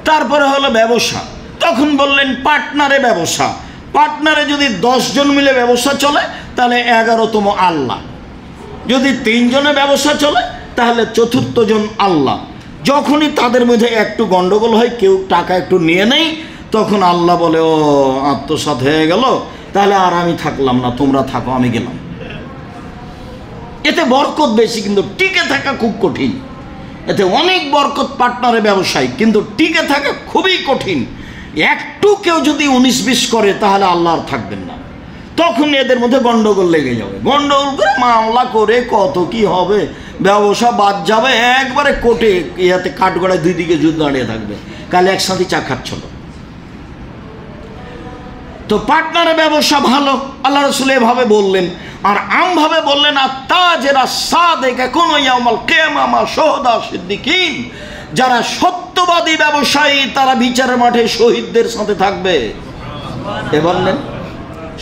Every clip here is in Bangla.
তারপরে হলো ব্যবসা, তখন বললেন পার্টনারে ব্যবসা। পার্টনারে যদি 10 জন মিলে ব্যবসা চলে তাহলে 11তম আল্লাহ, যদি 3 জনে ব্যবসা চলে তাহলে 4র্থ জন আল্লাহ। যখনই তাদের মধ্যে একটু গন্ডগোল হয়, কেউ টাকা একটু নিয়ে নেই, তখন আল্লাহ বলে ও আত্মসাৎ হয়ে গেল, তাহলে আর আমি থাকলাম না, তোমরা থাকো, আমি গেলাম। এতে বরকত বেশি, কিন্তু টিকে থাকা খুব কঠিন। এতে অনেক বরকত পার্টনারে ব্যবসায়, কিন্তু টিকে থাকা খুবই কঠিন। একটু কেউ যদি 19-20 করে তাহলে আল্লাহ আর থাকবেন না, তখন এদের মধ্যে গন্ডগোল লেগে যাবে। গন্ডগোল করে মামলা করে কত কি হবে, ব্যবসা বাদ যাবে একবারে কোর্টে, ইয়াতে কাঠগড়ায় 2 দিকে যুদ্ধ দাঁড়িয়ে থাকবে, কালে একসাথে চা খাচ্ছিল। তো পার্টনারে ব্যবসা ভালো, আল্লাহ রাসূল এভাবে বললেন। আর আমভাবে বললেন আত্তাজিরা সাদিকা কুনু ইয়াউমাল কিয়ামা মা শুহাদা সিদ্দিকিন, যারা সত্যবাদী ব্যবসায়ী তারা বিচারের মাঠে শহীদদের সাথে থাকবে। এ বললেন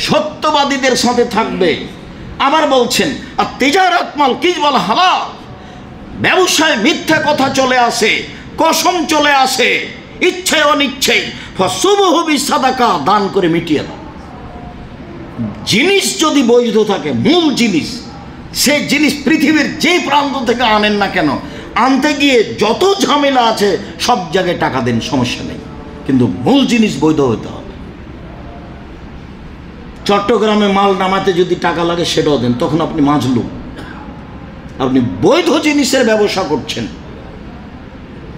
সত্যবাদীদের সাথে থাকবে। আবার বলছেন আর তিজারাত মাল কিজবাল হালাল, ব্যবসায় মিথ্যা কথা চলে আসে, কসম চলে আসে, ইচ্ছে অনিচ্ছেই, ফাসুবহু বিসাদাকা, দান করে মিটিয়ে দাও। জিনিস যদি বৈধ থাকে, মূল জিনিস, সেই জিনিস পৃথিবীর যে প্রান্ত থেকে আনেন না কেন, আনতে গিয়ে যত ঝামেলা আছে সব জায়গায় টাকা দেন, সমস্যা নেই, কিন্তু মূল জিনিস বৈধ হতে হবে। চট্টগ্রামে মাল নামাতে যদি টাকা লাগে সেটাও দেন, তখন আপনি মাজলুম, আপনি বৈধ জিনিসের ব্যবসা করছেন।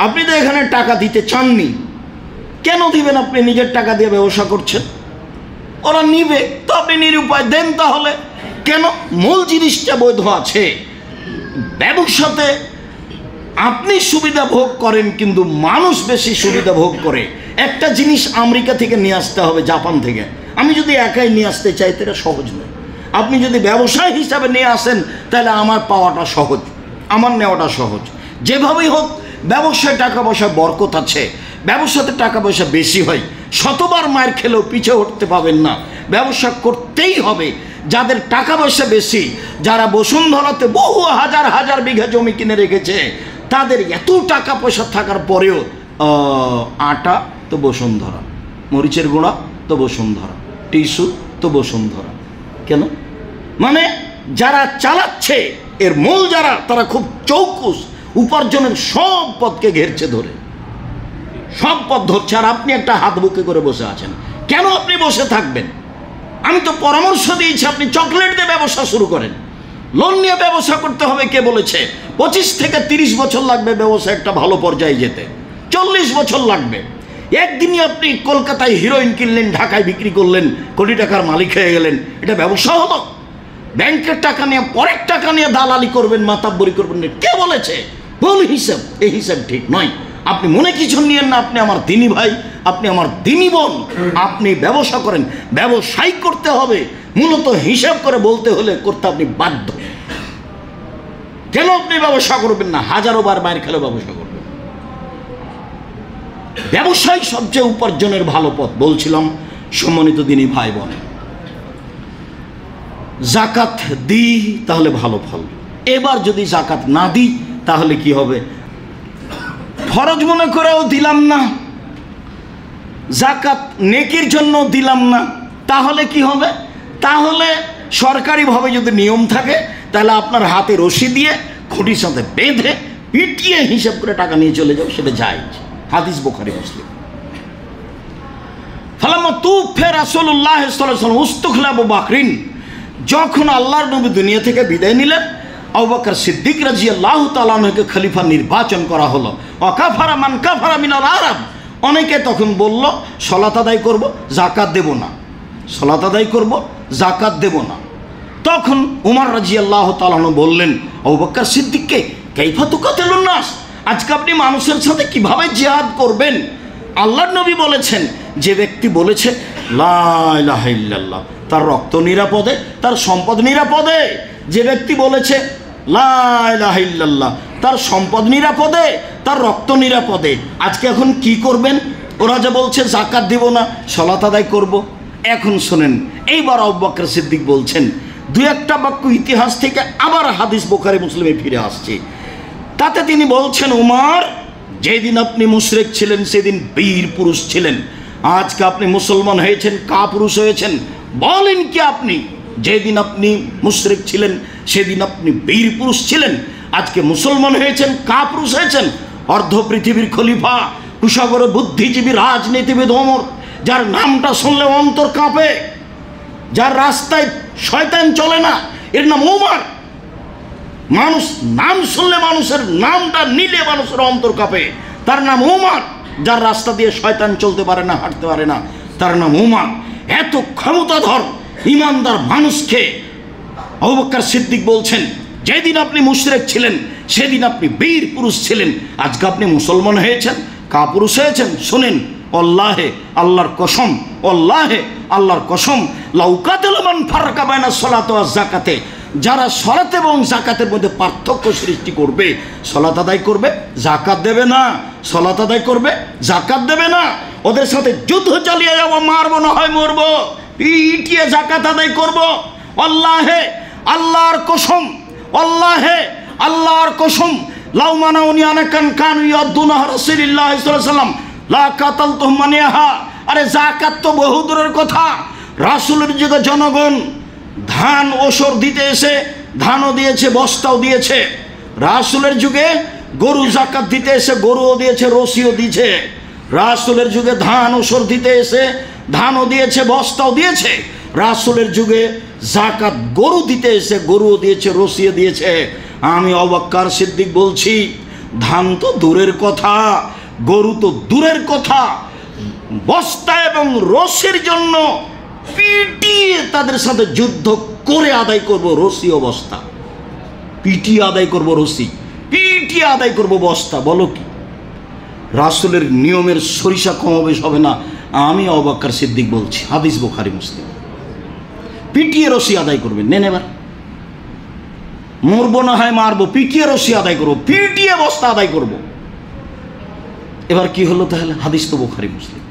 আপনি তো এখানে টাকা দিতে চাননি, কেন দিবেন? আপনি নিজের টাকা দিয়ে ব্যবসা করছেন, ওরা নিবে তো আপনি নিরুপায় দেন। তাহলে কেন? মূল জিনিসটা বৈধ আছে। ব্যবসাতে আপনি সুবিধা ভোগ করেন, কিন্তু মানুষ বেশি সুবিধা ভোগ করে। একটা জিনিস আমেরিকা থেকে নিয়ে আসতে হবে, জাপান থেকে, আমি যদি একাই নিয়ে আসতে চাই তো এটা সহজ নয়। আপনি যদি ব্যবসায় হিসাবে নিয়ে আসেন তাহলে আমার পাওয়াটা সহজ, আমার নেওয়াটা সহজ। যেভাবেই হোক ব্যবসায় টাকা পয়সার বরকত আছে, ব্যবসাতে টাকা পয়সা বেশি হয়, শতবার মায়ের খেলেও পিছে উঠতে পাবেন না, ব্যবসা করতেই হবে। যাদের টাকা পয়সা বেশি, যারা বসুন্ধরাতে বহু হাজার হাজার বিঘা জমি কিনে রেখেছে, তাদের এত টাকা পয়সা থাকার পরেও আটা তো বসুন্ধরা, মরিচের গুঁড়া তো বসুন্ধরা, টিস্যু তো বসুন্ধরা। কেন? মানে যারা চালাচ্ছে এর মূল যারা, তারা খুব চৌকুস, উপার্জনের সব পথকে ঘেরছে ধরে, সব পথ ধরছে। আর আপনি একটা হাত বুকে করে বসে আছেন। কেন আপনি বসে থাকবেন? আমি তো পরামর্শ দিয়েছি আপনি চকলেট দিয়ে ব্যবসা শুরু করেন। লোন নিয়ে ব্যবসা করতে হবে, কে বলেছে? 25 থেকে 30 বছর লাগবে ব্যবসা একটা ভালো পর্যায়ে যেতে, 40 বছর লাগবে। একদিনই আপনি কলকাতায় হিরোইন কিনলেন, ঢাকায় বিক্রি করলেন, কোটি টাকার মালিক হয়ে গেলেন, এটা ব্যবসা হলো? ব্যাংকের টাকা নিয়ে, পরের টাকা নিয়ে দালালি করবেন, মাতাব্বরি করবেন, কে বলেছে? ভুল হিসাব, এই হিসাব ঠিক নয়। আপনি মনে কিছু নিয়েন না, আপনি আমার দিনী ভাই, আপনি আমার দিনী বোন, আপনি ব্যবসা করেন, ব্যবসায় করতে হবে। মূলত হিসাব করে বলতে হলে করতে আপনি বাধ্য। কেন আপনি ব্যবসা করবেন না? হাজারো বার মায়ের খেলে ব্যবসা করবেন। ব্যবসায় সবচেয়ে উপার্জনের ভালো পথ। বলছিলাম সম্মানিত দিনী ভাই বোন, জাকাত দিই তাহলে ভালো ফল। এবার যদি জাকাত না দিই তাহলে কি হবে? ফরজ মনে করেও দিলাম না, জাকাত নেকির জন্য দিলাম না, তাহলে কি হবে? তাহলে সরকারিভাবে যদি নিয়ম থাকে তাহলে আপনার হাতে রশি দিয়ে খুঁটির সাথে বেঁধে পিটিয়ে হিসাব করে টাকা নিয়ে চলে যাও, সেটা জায়েজ। হাদিস বুখারী মুসলিম। ফালাম্মা তুফিয়া রাসূলুল্লাহ সাল্লাল্লাহু আলাইহি ওয়াসাল্লাম উস্তুখলা আবু বকরিন, যখন আল্লাহর নবী দুনিয়া থেকে বিদায় নিলেন, আবু বকর সিদ্দিক রাদিয়াল্লাহু তাআলা আনহুকে খলিফা নির্বাচন করা হলো। ওয়াকাফারা মান কাফারা মিনাল আরব, অনেকে তখন বলল সালাত আদায় করব, জাকাত দেব না, সালাত আদায় করব, জাকাত দেব না। তখন উমর রাদিয়াল্লাহু তাআলা আনহু বললেন আবু বকর সিদ্দিককে, কাইফা তুকাতিলুন নাস, আজকে আপনি মানুষের সাথে কিভাবে জিহাদ করবেন? আল্লাহর নবী বলেছেন, যে ব্যক্তি বলেছে লা ইলাহা ইল্লাল্লাহ, তার রক্ত নিরাপদে, তার সম্পদ নিরাপদে। যে ব্যক্তি বলেছে লা ইলাহা ইল্লাল্লাহ, তার সম্পদ নিরাপদে, তার রক্ত নিরাপদে। আজকে এখন কি করবেন? ওরা যে বলছে জাকাত দিব না, সালাত আদায় করব। এখন শোনেন, এইবার আবু বকর সিদ্দিক বলছেন, দুই একটা বাক্য ইতিহাস থেকে আবার হাদিস বুখারী মুসলিমে ফিরে আসছে। তাতে তিনি বলছেন, উমর যেদিন আপনি মুশরিক ছিলেন সেদিন বীর পুরুষ ছিলেন, আজকে আপনি মুসলমান হয়েছেন কাপুরুষ হয়েছেন। বলেন কি আপনি যেদিন আপনি মুশরিক ছিলেন সেদিন আপনি বীর পুরুষ ছিলেন, আজকে মুসলমান হয়েছেন কাপুরুষ হয়েছেন? অর্ধ পৃথিবীর খলিফা, কুশাগর বুদ্ধিজীবী, রাজনীতিবিদ ওমর, যার নামটা শুনলে অন্তর কাঁপে, যার রাস্তায় শয়তান চলে না, এর নাম ওমর। মানুষ নাম শুনলে, মানুষের নামটা নিলে মানুষের অন্তর কাঁপে। তার নাম ওমর। যার রাস্তা দিয়ে শয়তান চলতে পারে না, হাঁটতে পারে না, তার নাম ওমর। এত ক্ষমতাধর ইমানদার মানুষকে আবু বকর সিদ্দিক বলছেন, যেদিন আপনি মুশরিক ছিলেন সেদিন আপনি বীর পুরুষ ছিলেন, আজকে আপনি মুসলমান হয়েছেন কাপুরুষ হয়েছেন। শুনেন, আল্লাহে, আল্লাহর কসম, আল্লাহে, আল্লাহর কসম, লাউকাতুল মান ফারকা বাইনা সলাত ওয়াজ যাকাতে, যারা সলাত এবং যাকাতের মধ্যে পার্থক্য সৃষ্টি করবে, সলাত আদায় করবে যাকাত দেবে না, সলাত আদায় করবে যাকাত দেবে না, ওদের সাথে যুদ্ধ চালিয়ে যাবো, মারবো না হয় মরবো, পিটিয়ে যাকাত আদায় করবো। আল্লাহে, আল্লাহর কসম, আল্লাহে, আল্লাহর কসম, লাউ মানাউনি আনাকান কানু ইয়াদুনা রাসূলুল্লাহ সাল্লাল্লাহু আলাইহি ওয়াসাল্লাম লা কাতালতুহুম মানিহা। আরে যাকাত তো বহু দূরের কথা, রাসূলের যুগে জনগণ ধান ওসর দিতে এসে ধানও দিয়েছে, বস্তাও দিয়েছে। রাসূলের যুগে গরু যাকাত দিতে এসে গরুও দিয়েছে, রশিও দিয়েছে। রাসূলের যুগে ধান ওসর দিতে এসে ধানও দিয়েছে, বস্তাও দিয়েছে। রাসূলের যুগে যাকাত গরু দিতে এসে গরুও দিয়েছে, রশিও দিয়েছে। আমি আবু বকর সিদ্দিক বলছি, ধান তো দূরের কথা, গরু তো দূরের কথা, বস্তা এবং রশির জন্য পিটিয়ে তাদের সাথে যুদ্ধ করে আদায় করব রশি ও বস্তা, পিটিয়ে আদায় করব রশি, পিটিয়ে আদায় করব বস্তা। বলো কি রাসূলের নিয়মের সরিষা কমাবেশ হবে না? আমি আবু বকর সিদ্দিক বলছি, হাদিস বুখারী মুসলিম। পিটিয়ে রশি আদায় করবেন, নেন এবার মরবো না হয় মারবো, পিটিয়ে রশি আদায় করবো, পিটিয়ে বস্তা আদায় করব। এবার কি হলো তাহলে? হাদিস তো বুখারী মুসলিম।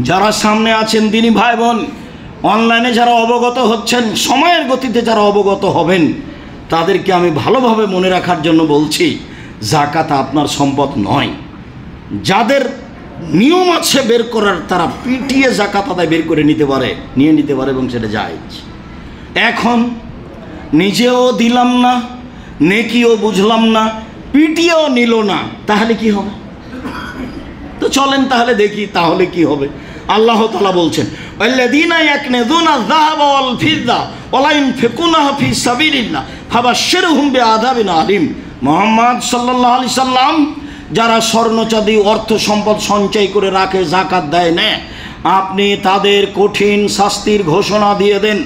যারা সামনে আছেন দিনী ভাই বোন, অনলাইনে যারা অবগত হচ্ছেন, সময়ের গতিতে যারা অবগত হবেন, তাদেরকে আমি ভালোভাবে মনে রাখার জন্য বলছি, যাকাত আপনার সম্পদ নয়। যাদের নিয়ম আছে বের করার, তারা পিটিয়ে যাকাত আদায় বের করে নিতে পারে, নিয়ে নিতে পারে, এবং সেটা জায়েজ। এখন নিজেও দিলাম না, নেকিও বুঝলাম না, পিটিয়েও নিল না, তাহলে কি হবে? তো চলেন তাহলে দেখি তাহলে কি হবে। আল্লাহ তাআলা বলছেন, আল্লাযীনা ইয়াকনিযুনা যাহাবা ওয়াল ফিদ্দা ওয়া লা ইউনফিকুনাহা ফি সাবিলিল্লাহ ফাবাশশিরহুম বিআযাবিন আলীম। মুহাম্মদ সাল্লাল্লাহু আলাইহি সাল্লাম, যারা স্বর্ণ চাঁদি অর্থ সম্পদ সঞ্চয় করে রাখে, যাকাত দেয় না, আপনি তাদের কঠিন শাস্তির ঘোষণা দিয়ে দেন।